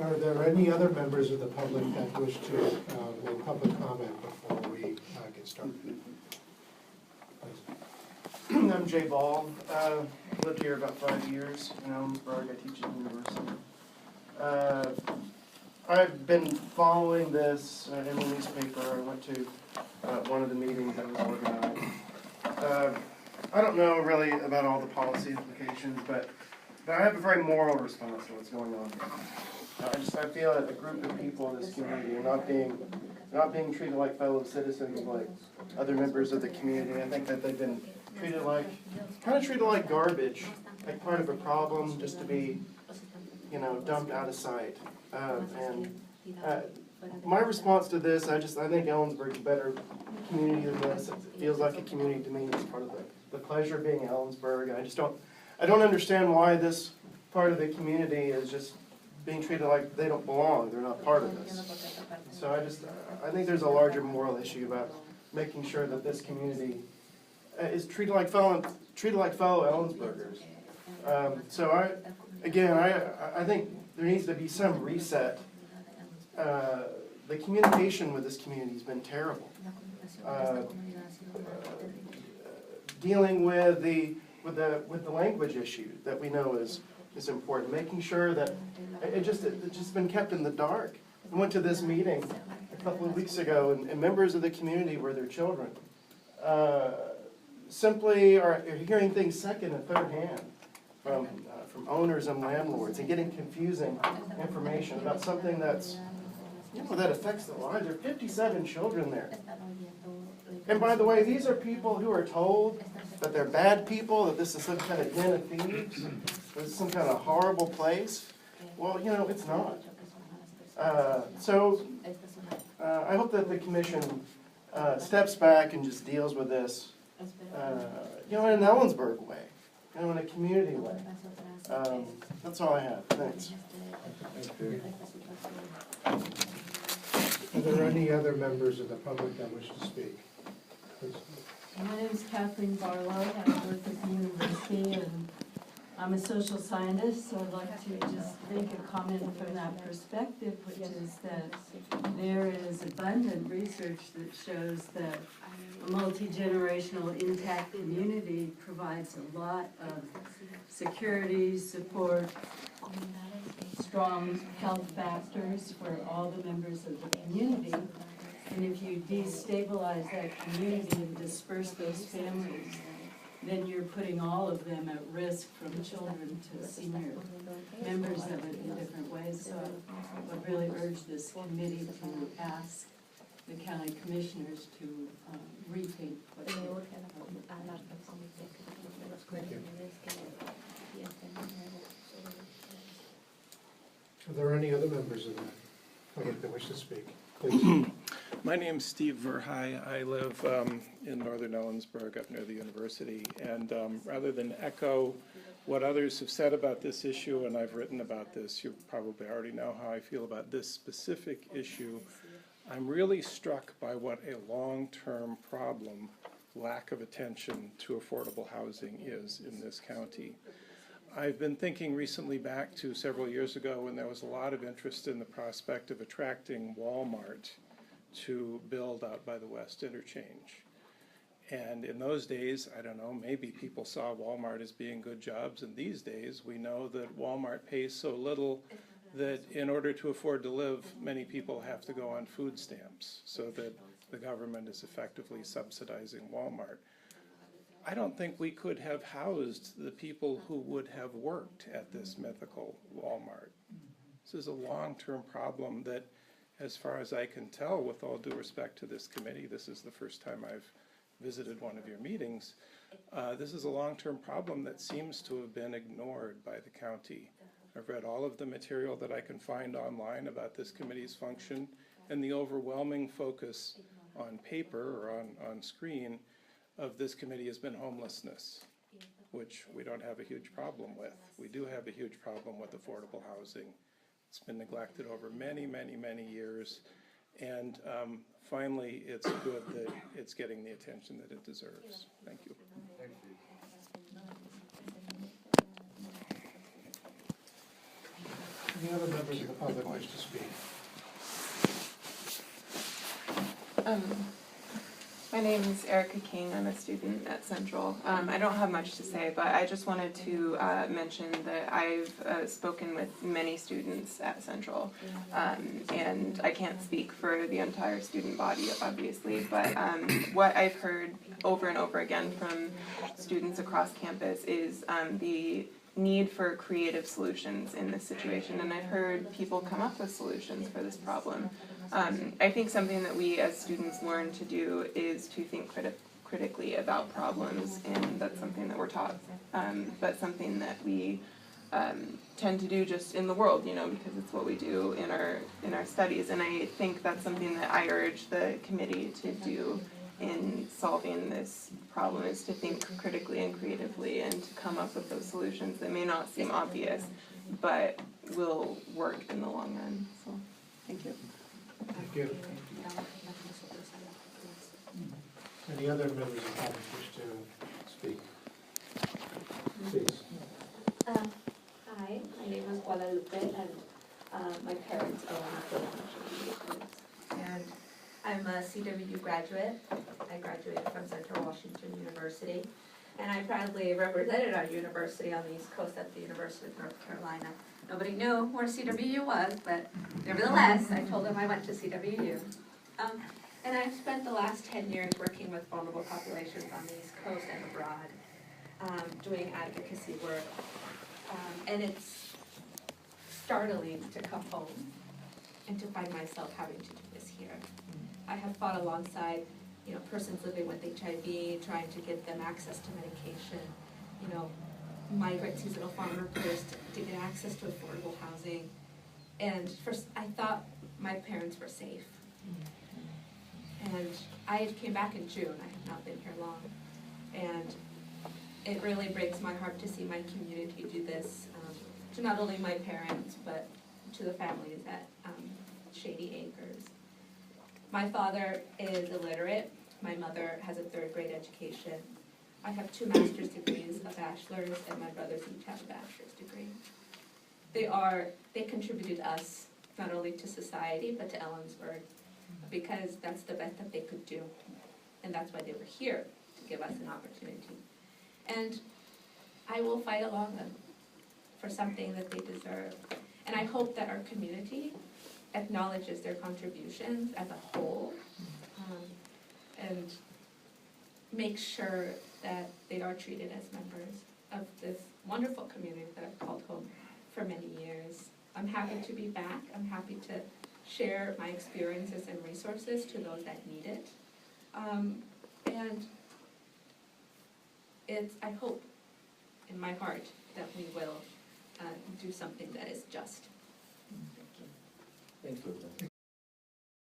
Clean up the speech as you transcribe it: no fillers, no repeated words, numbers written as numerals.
Are there any other members of the public that wish to make public comment before we get started? Please. I'm Jay Ball. Lived here about 5 years in Ellensburg. I teach at the university. I've been following this in the newspaper. I went to one of the meetings that was organized. I don't know really about all the policy implications, but I have a very moral response to what's going on here. I feel that a group of people in this community are not being treated like fellow citizens, like other members of the community. I think that they've been treated like garbage, like part of a problem, just to be, dumped out of sight. My response to this, I think Ellensburg's a better community than this. It feels like a community to me. It's part of the pleasure of being in Ellensburg. I don't understand why this part of the community is just being treated like they don't belong. They're not part of this. So I think there's a larger moral issue about making sure that this community is treated like fellow Ellensburgers. So I think there needs to be some reset. The communication with this community has been terrible. Dealing with the language issue that we know is important, making sure that it's just been kept in the dark. I went to this meeting a couple of weeks ago, and members of the community were their children. Simply are hearing things second and third hand from owners and landlords, and getting confusing information about something that affects their lives. There are 57 children there. And by the way, these are people who are told that they're bad people, that this is some kind of den of thieves, this is some kind of horrible place. Well, it's not. I hope that the commission steps back and just deals with this, in an Ellensburg way, in a community way. That's all I have. Thanks. Are there any other members of the public that wish to speak? Please. My name is Kathleen Barlow. I work at the university, and I'm a social scientist, so I'd like to just make a comment from that perspective, which is that there is abundant research that shows that a multi-generational intact community provides a lot of security, support, strong health factors for all the members of the community. And if you destabilize that community and disperse those families, then you're putting all of them at risk, from children to senior members of it in different ways. So I would really urge this committee to ask the county commissioners to rethink what they do. Thank you. Are there any other members of the public that wish to speak? Please. My name's Steve Verhey. I live in northern Ellensburg up near the university, and rather than echo what others have said about this issue, and I've written about this, you probably already know how I feel about this specific issue, I'm really struck by what a long-term problem lack of attention to affordable housing is in this county. I've been thinking recently back to several years ago when there was a lot of interest in the prospect of attracting Walmart to build out by the West Interchange. And in those days, I don't know, maybe people saw Walmart as being good jobs, and these days we know that Walmart pays so little that in order to afford to live, many people have to go on food stamps, so that the government is effectively subsidizing Walmart. I don't think we could have housed the people who would have worked at this mythical Walmart. This is a long-term problem that, as far as I can tell, with all due respect to this committee, this is the first time I've visited one of your meetings, this is a long-term problem that seems to have been ignored by the county. I've read all of the material that I can find online about this committee's function, and the overwhelming focus on paper or on screen of this committee has been homelessness, which we don't have a huge problem with. We do have a huge problem with affordable housing. It's been neglected over many, many, many years, and finally it's good that it's getting the attention that it deserves. Thank you. Any other members of the public wish to speak? My name is Erica King. I'm a student at Central. I don't have much to say, but I just wanted to mention that I've spoken with many students at Central, and I can't speak for the entire student body, obviously, but what I've heard over and over again from students across campus is the need for creative solutions in this situation, and I've heard people come up with solutions for this problem. I think something that we as students learn to do is to think critically about problems, and that's something that we're taught, but something that we tend to do just in the world, you know, because it's what we do in our studies, and I think that's something that I urge the committee to do in solving this problem, is to think critically and creatively and to come up with those solutions that may not seem obvious, but will work in the long run. So, thank you. Thank you. Any other members of the public wish to speak? Please. Hi, my name is Guadalupe, and my parents own a and I'm a CWU graduate. I graduated from Central Washington University, and I proudly represented our university on the East Coast at the University of North Carolina. Nobody knew where CWU was, but nevertheless, I told them I went to CWU. And I've spent the last 10 years working with vulnerable populations on the East Coast and abroad, doing advocacy work. And it's startling to come home and to find myself having to do this here. I have fought alongside, you know, persons living with HIV, trying to give them access to medication, you know, migrant seasonal farm workers to get access to affordable housing. And first, I thought my parents were safe. And I came back in June. I have not been here long. And it really breaks my heart to see my community do this, to not only my parents, but to the families at Shady Acres. My father is illiterate. My mother has a 3rd grade education. I have 2 master's degrees, a bachelor's, and my brothers each have a bachelor's degree. They contributed us not only to society, but to Ellensburg, because that's the best that they could do. And that's why they were here, to give us an opportunity. And I will fight along them for something that they deserve. And I hope that our community acknowledges their contributions as a whole, and make sure that they are treated as members of this wonderful community that I've called home for many years. I'm happy to be back. I'm happy to share my experiences and resources to those that need it. And I hope in my heart that we will do something that is just. Thank